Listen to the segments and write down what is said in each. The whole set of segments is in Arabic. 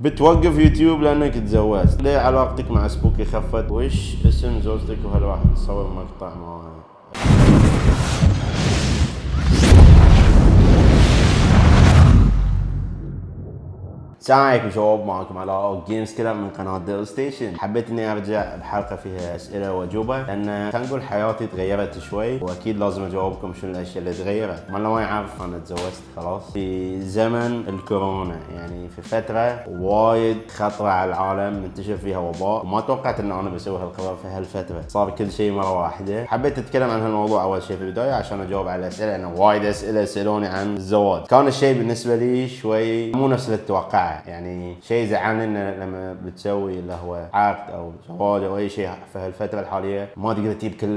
بتوقف يوتيوب لانك تزوجت. ليه علاقتك مع سبوكي خفت؟ وش اسم زوجتك؟ وهل راح تصور مقطع معاها؟ السلام عليكم شباب، معكم علاء جيمز كلر من قناه ديل ستيشن. حبيت اني ارجع بحلقه فيها اسئله واجوبه، لان خلينا نقول حياتي تغيرت شوي، واكيد لازم اجاوبكم شنو الاشياء اللي تغيرت. ما ما يعرف انا تزوجت خلاص في زمن الكورونا، يعني في فتره وايد خطره على العالم، منتشر فيها وباء، وما توقعت ان انا بسوي هالقرار في هالفتره. صار كل شيء مره واحده. حبيت اتكلم عن هالموضوع اول شيء في البدايه عشان اجاوب على الاسئله، لان وايد اسئله سالوني عن الزواج. كان الشيء بالنسبه لي شوي مو نفس اللي تتوقعه، يعني شيء زعلني إن لما بتسوي اللي هو عقد او زواج او اي شيء في هالفتره الحاليه ما تقدر تجيب كل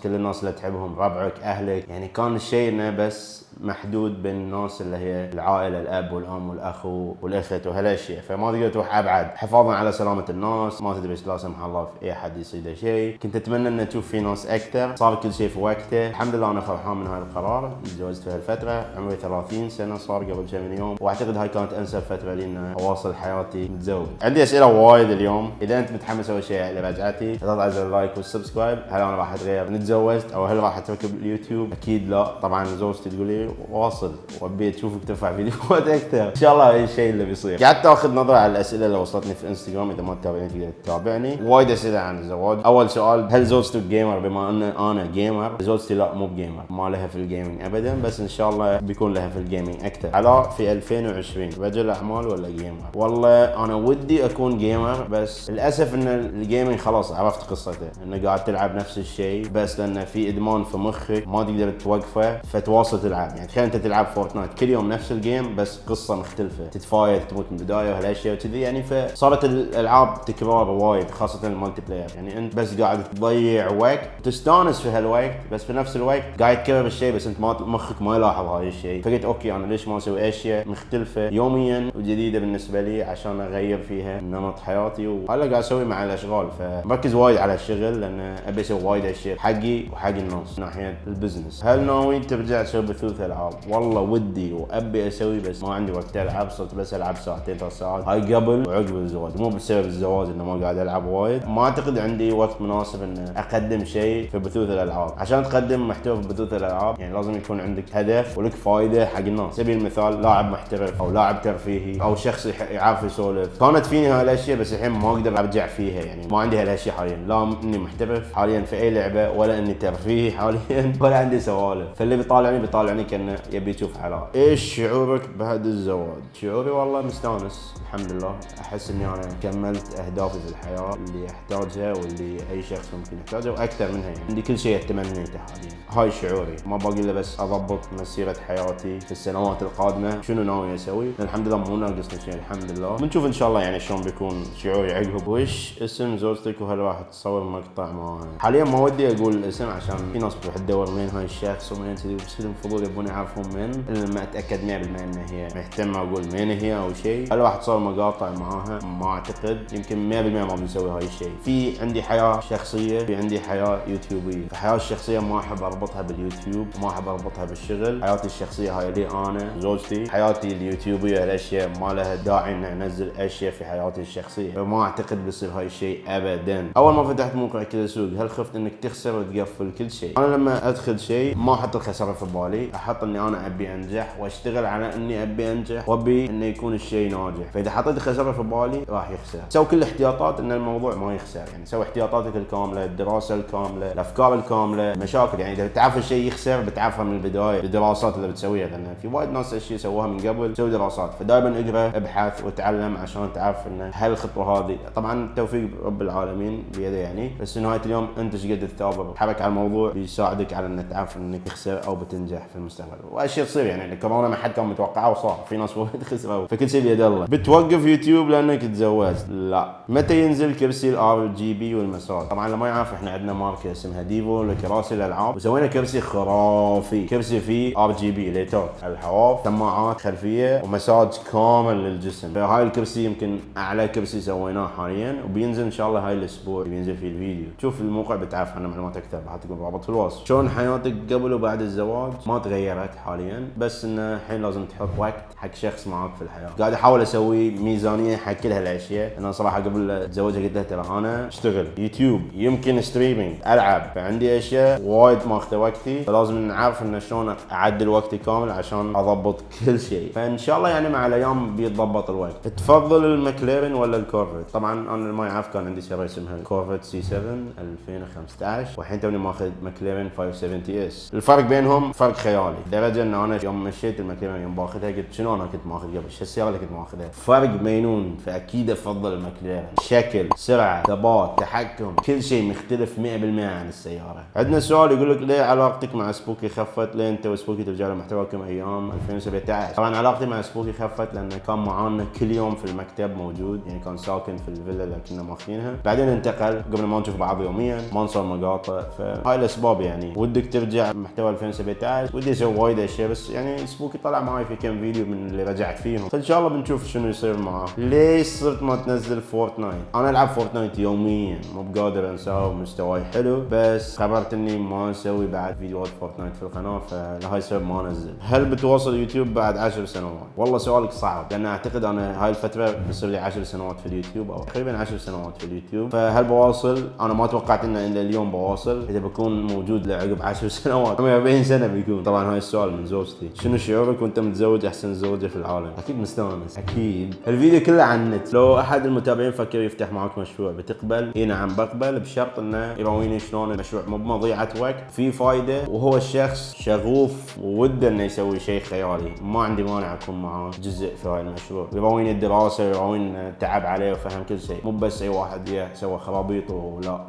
الناس اللي تحبهم، ربعك، اهلك. يعني كان الشيء انه بس محدود بين الناس اللي هي العائله، الاب والام والاخ والاخت وهالاشياء، فما تقدر تروح ابعد حفاظا على سلامه الناس. ما تدري لا سمح الله في اي حد يصيده شيء. كنت اتمنى ان تشوف في ناس اكثر. صار كل شيء في وقته. الحمد لله انا فرحان من هذا القرار. تزوجت في هالفتره، عمري 30 سنه صار قبل كم من يوم، واعتقد هاي كانت انسب فتره لي ان اواصل حياتي متزوج. عندي اسئله وايد اليوم. اذا انت متحمس اول شيء لرجعتي تضغط على زر اللايك والسبسكرايب. هل انا راح اتغير اني تزوجت، او هل راح اترك اليوتيوب؟ اكيد لا. طبعا زوجتي تقول لي واصل، وابي تشوفك ترفع فيديوهات اكثر. ان شاء الله هاي الشيء اللي بيصير. قعدت اخذ نظره على الاسئله اللي وصلتني في انستغرام. اذا ما تتابعني تقدر تتابعني. وايد اسئله عن الزواج. اول سؤال، هل زوجتك جيمر؟ بما ان انا جيمر. زوجتي لا، مو جيمر، ما لها في الجيمنج ابدا، بس ان شاء الله بيكون لها في الجيمنج اكثر. علاء في 2020 رجل اعمال ولا جيمر؟ والله انا ودي اكون جيمر، بس للاسف ان الجيمنج خلاص عرفت قصته، انه قاعد تلعب نفس الشيء، بس لانه في ادمان في مخك ما تقدر توقفه، فتواصل تلعب. يعني تخيل انت تلعب فورتنايت كل يوم نفس الجيم بس قصه مختلفه، تتفايت، تموت من البدايه وهالاشياء وكذي. يعني فصارت الالعاب تكرار وايد، خاصه المالتي بلاير. يعني انت بس قاعد تضيع وقت، تستانس في هالوقت، بس في نفس الوقت قاعد تكرر الشيء، بس انت مخك ما يلاحظ هاي الشيء. فقلت اوكي، انا ليش ما اسوي اشياء مختلفه يوميا وجديده بالنسبه لي عشان اغير فيها نمط حياتي. وهلا قاعد اسوي مع الاشغال، فمركز وايد على الشغل، لان ابي اسوي وايد اشياء حقي وحق الناس من ناحيه البزنس. هل ناوي ترجع تسوي بثوث العاب؟ والله ودي وابي اسوي، بس ما عندي وقت العب. صرت بس العب ساعتين 3 ساعات، هاي قبل وعقب الزواج، مو بسبب الزواج انه ما قاعد العب وايد. ما اعتقد عندي وقت مناسب ان اقدم شيء في بثوث الالعاب. عشان تقدم محتوى في بثوث الالعاب يعني لازم يكون عندك هدف ولك فائده حق الناس. سبيل المثال لاعب محترف او لاعب ترفيهي او شخص يعرف يسولف. كانت فيني هاي الاشياء، بس الحين ما اقدر ارجع فيها. يعني ما عندي هالاشياء حاليا، لا اني محترف حاليا في اي لعبه، ولا اني ترفيهي حاليا، ولا عندي سوالف. فاللي بيطالعني كانه يبي يشوف حلال. ايش شعورك بعد الزواج؟ شعوري والله مستانس الحمد لله. احس اني انا كملت اهدافي في الحياه اللي احتاجها واللي اي شخص ممكن يحتاجها واكثر منها. يعني عندي كل شيء اتمنيته حاليا. هاي شعوري. ما باقي الا بس اضبط مسيره حياتي في السنوات القادمه. شنو ناوي اسوي؟ الحمد لله مو ناقصني شيء الحمد لله. بنشوف ان شاء الله يعني شلون بيكون شعوري عقب. وش اسم زوجتك؟ وهل راح تصور مقطع معاها؟ حاليا ما ودي اقول الاسم عشان في ناس بتروح تدور مين هاي الشخص ومين كذي، بتصير فضول يبون يعرفون من. لما اتاكد 100% ان هي مهتمه اقول مين هي او شيء. هل راح تصور مقاطع معاها؟ ما اعتقد. يمكن 100% ما بنسوي هاي الشيء. في عندي حياه شخصيه، في عندي حياه يوتيوبيه. الحياه الشخصيه ما احب اربطها باليوتيوب، ما احب اربطها بالشغل. حياتي الشخصيه هاي لي انا زوجتي. حياتي اليوتيوبيه الاشياء ما لها داعي ان انزل اشياء في حياتي الشخصيه، فما اعتقد بيصير هاي الشيء ابدا. اول ما فتحت موقع كذا سوق، هل خفت انك تخسر وتقفل كل شيء؟ انا لما ادخل شيء ما احط الخساره في بالي، احط اني انا ابي انجح واشتغل على اني ابي انجح وابي انه يكون الشيء ناجح. فاذا حطيت الخساره في بالي راح يخسر. سوي كل الاحتياطات ان الموضوع ما يخسر. يعني سوي احتياطاتك الكامله، الدراسه الكامله، الافكار الكامله، مشاكل. يعني اذا بتعرف الشيء يخسر بتعرفها من البدايه، الدراسات اللي بتسويها، لان في وايد ناس اشياء سووها من قبل، سوي دراسات. فدائما اقرا، ابحث وتعلم عشان تعرف ان هل الخطوه هذه، طبعا التوفيق رب العالمين بيده يعني، بس نهايه اليوم انت ايش قد تثابر تحرك على الموضوع بيساعدك على ان تعرف انك تخسر او بتنجح في المستقبل. واشياء تصير يعني الكورونا ما حد كان متوقعها وصار. في ناس وايد خسروا، فكل شيء بيد الله. بتوقف يوتيوب لانك تزوجت؟ لا. متى ينزل كرسي الار جي بي والمساج؟ طبعا اللي ما يعرف احنا عندنا ماركه اسمها ديفو لكراسي الالعاب، وسوينا كرسي خرافي. كرسي فيه ار جي بي ليتات، الحواف، سماعات خلفيه، ومساج كامل للجسم. فهاي الكرسي يمكن اعلى كرسي سويناه حاليا، وبينزل ان شاء الله هاي الاسبوع بينزل فيه الفيديو. شوف الموقع بتعرف عنه معلومات اكثر، بحطكم الرابط في الوصف. شلون حياتك قبل وبعد الزواج؟ ما تغيرت حاليا، بس انه الحين لازم تحط وقت حق شخص معاك في الحياه. قاعد احاول اسوي ميزانيه حق كل هالاشياء. انا صراحه قبل اتزوج قلت له ترى انا اشتغل يوتيوب، يمكن ستريمينج، العب، فعندي اشياء وايد ماخذه وقتي، فلازم نعرف انه شلون اعدل وقتي كامل عشان اضبط كل شيء. فان شاء الله يعني مع الايام بيتضبط الوقت. تفضل المكلارين ولا الكورفت؟ طبعا انا اللي ما يعرف كان عندي سياره اسمها كورفت سي 7 2015، والحين توني ماخذ مكلارين 570 اس. الفرق بينهم فرق خيالي، لدرجه ان انا يوم مشيت المكلارين يوم باخذها قلت شنو انا كنت ماخذ قبل، شو السياره اللي كنت ماخذها؟ فرق مينون. فاكيد افضل المكلارين، شكل، سرعه، ثبات، تحكم، كل شيء مختلف 100% عن السياره. عندنا سؤال يقول لك ليه علاقتك مع سبوكي خفت؟ ليه انت وسبوكي ترجعوا محتواكم ايام 2017؟ طبعا علاقتي مع سبوكي خفت لانه كان معانا كل يوم في المكتب موجود، يعني كان ساكن في الفيلا اللي كنا ماخذينها، بعدين انتقل، قبل ما نشوف بعض يوميا، ما نصير مقاطع، فهاي الاسباب. يعني ودك ترجع محتوى 2017، ودي اسوي وايد اشياء، بس يعني سبوكي طلع معي في كم فيديو من اللي رجعت فيهم، فان شاء الله بنشوف شنو يصير معاه. ليش صرت ما تنزل فورتنايت؟ انا العب فورتنايت يوميا، مو بقادر انساه، مستواي حلو، بس خبرت اني ما اسوي بعد فيديوهات فورتنايت في القناه، فلهاي السبب ما انزل. هل بتواصل يوتيوب بعد 10 سنوات؟ والله سؤالك صعب، لان اعتقد انا هاي الفتره بصير لي 10 سنوات في اليوتيوب، او تقريبا 10 سنوات في اليوتيوب. فهل بواصل؟ انا ما توقعت ان الى اليوم بواصل، اذا بكون موجود لعقب 10 سنوات 40 سنه بيكون. طبعا هاي السؤال من زوجتي، شنو شعورك وانت متزوج احسن زوجه في العالم؟ اكيد مستانس، اكيد. الفيديو كله عن النت. لو احد المتابعين فكر يفتح معك مشروع بتقبل؟ اي نعم بقبل، بشرط انه يراويني شلون المشروع مو بمضيعه وقت، في فايده، وهو الشخص شغوف ووده انه يسوي شيء خيالي. ما عندي مانع اكون معاه جزء في هاي المشروع، يراويني الدراسه، يراويني تعب عليه وفهم كل شيء، مو بس اي واحد يسوي خرابيط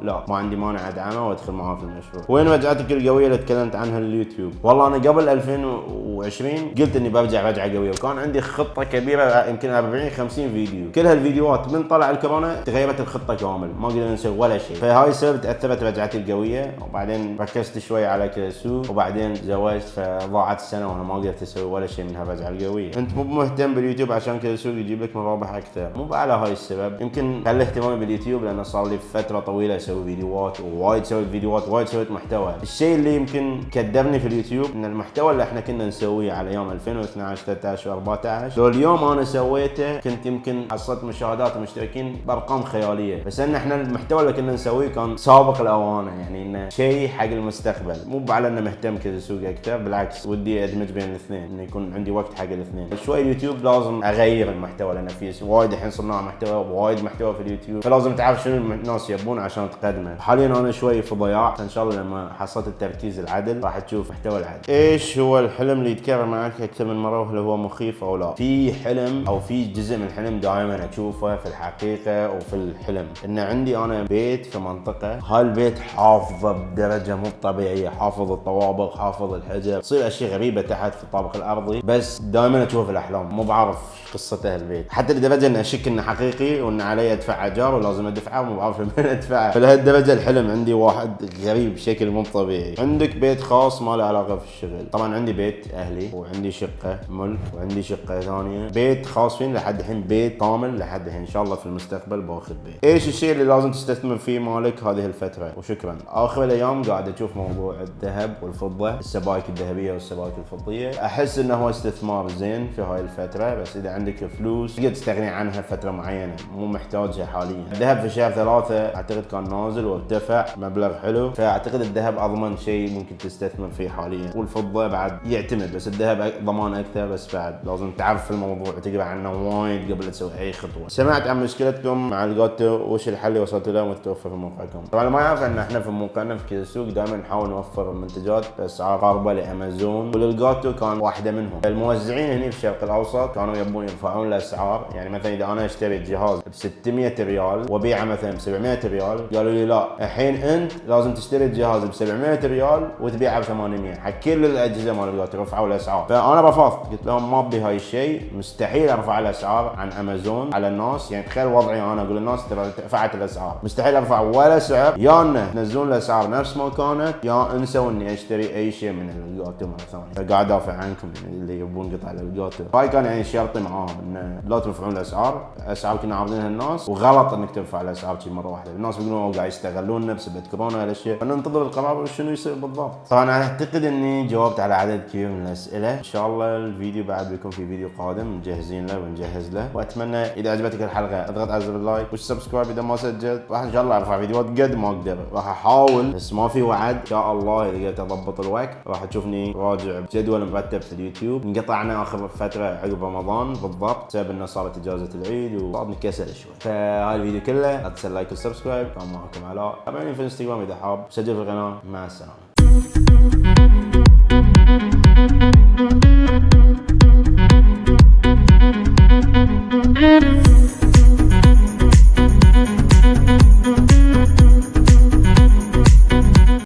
لا، ما عندي مانع ادعمه وادخل معاه في المشروع. وين رجعتك القويه اللي تكلمت عنها اليوتيوب؟ والله انا قبل 2020 قلت اني برجع رجعه قويه، وكان عندي خطه كبيره يمكن 40 50 فيديو. كل هالفيديوهات من طلع الكورونا تغيرت الخطه كامل، ما قدرنا نسوي ولا شيء. فهاي السبب تاثرت رجعتي القويه، وبعدين ركزت شوي على كلاسو، وبعدين تزوجت، فضاعت السنه وانا ما قدرت اسوي ولا شيء من هالرجعه القويه. انت مو مهتم باليوتيوب عشان كلاسو يجيب لك مرابح اكثر؟ مو على هاي السبب، يمكن قل اهتمامي باليوتيوب لانه صار لي فتره طويله اسوي فيديوهات، ووايد سويت فيديوهات، وايد سويت محتوى. الشيء اللي يمكن كدرني في اليوتيوب ان المحتوى اللي احنا كنا نسويه على ايام 2012 13 و14 لو اليوم انا سويته كنت يمكن حصلت مشاهدات ومشتركين بارقام خياليه، بس ان احنا المحتوى اللي كنا نسويه كان سابق الاوانه، يعني انه شيء حق المستقبل، مو على انه مهتم كذا سوق اكثر، بالعكس ودي ادمج بين الاثنين، انه يكون عندي وقت حق الاثنين. شوي اليوتيوب لازم اغير المحتوى، لان في وايد الحين صناع محتوى، وايد محتوى في اليوتيوب، فلازم تعرف شنو الناس يبون عشان تقدمه. حاليا انا شوي في ضياع، فان شاء الله لما حصلت التركيز العدل راح تشوف محتوى العدل. ايش هو الحلم اللي يتكرر معك اكثر من مره، وهل هو مخيف او لا؟ في حلم او في جزء من الحلم دائما اشوفه في الحقيقه وفي الحلم، ان عندي انا بيت في منطقه، هاي البيت حافظه بدرجه مو طبيعيه، حافظ الطوابق، حافظ الحجر، تصير اشياء غريبه تحت في الطابق الارضي، بس دائما اشوفه في الاحلام، مو بعرف قصته البيت، حتى لدرجه ان اشك انه حقيقي وان علي ادفع اجار ولازم ادفعه ومو بعرف من ادفعه. فلهالدرجه الحلم عندي واحد غريب بشكل مو طبيعي. عندك بيت خاص ما له علاقه في الشغل؟ طبعا عندي بيت اهلي، وعندي شقه ملك، وعندي شقه ثانيه، بيت خاص فين لحد الحين، بيت كامل لحد الحين، ان شاء الله في المستقبل باخذ بيت. ايش الشيء اللي لازم تستثمر فيه مالك هذه الفتره؟ وشكرا. اخر الايام قاعد اشوف موضوع الذهب والفضه، السبائك الذهبيه والسبائك الفضيه، احس انه هو استثمار زين في هاي الفتره، بس اذا عندك فلوس تقدر تستغني عنها فتره معينه، مو محتاجها حاليا. الذهب في شهر 3 اعتقد كان نازل وارتفع مبلغ حلو، فاعتقد الذهب اضمن شيء ممكن تستثمر فيه حاليا، والفضه بعد يعتمد، بس الذهب ضمان اكثر، بس بعد لازم تعرف الموضوع وتقرا عنه وايد قبل تسوي اي خطوه. سمعت عن مشكلتكم مع الجاتو، وش الحل اللي وصلتوا له متوفر في موقعكم؟ طبعا ما يعرف ان احنا في موقعنا في كذا سوق دائما نحاول نوفر منتجات باسعار قاربه لامازون، وللجاتو كان واحده منهم. الموزعين هنا في الشرق الاوسط كانوا يبون يرفعون الاسعار، يعني مثلا اذا انا اشتري جهاز ب 600 ريال وابيعه مثلا ب 700 ريال، قالوا لي لا الحين انت لازم تشتري الجهاز ب 700 ريال وتبيعه ب 800 حق كل الاجهزه مال الجاتو، رفعوا الاسعار. فانا رفضت، قلت لهم ما ابي هاي الشيء، مستحيل ارفع الاسعار عن امازون على الناس، يعني تخيل وضعي انا اقول للناس ترى رفعت الاسعار، مستحيل ارفع ولا سعر، يا انه تنزلون الاسعار نفس ما كانت، يا انسوا اني اشتري اي شيء من الجاتو مره ثانيه. فقاعد ادافع عنكم اللي يبون قطع الجاتو. هاي كان يعني شرط معاهم انه لا ترفعون الاسعار كنا عارضينها الناس، وغلط انك ترفع الاسعار شي مره واحده. الناس بيقولون قاعد يستغلوننا بسبب كورونا هالاشياء، فننتظر القرار وشنو يصير بالضبط. طبعا انا اعتقد اني جاوبت على عدد كبير من الاسئله. ان شاء الله الفيديو بعد بيكون في فيديو قادم مجهزين له ونجهز له، واتمنى اذا عجبتك الحلقه اضغط على زر اللايك والسبسكرايب اذا ما سجلت. راح ان شاء الله ارفع فيديوهات قد ما اقدر، راح احاول بس ما في وعد. ان شاء الله اذا قدرت اضبط الوقت راح تشوفني راجع بجدول مرتب في اليوتيوب. انقطعنا اخر فتره عقب رمضان بالضبط بسبب انه صارت اجازه العيد وصار كسل شوي. فهاي الفيديو كله لا تنسى اللايك والسبسكرايب. كان معكم علاء، تابعوني في الانستغرام اذا حاب، سجل في القناه. مع السلامه.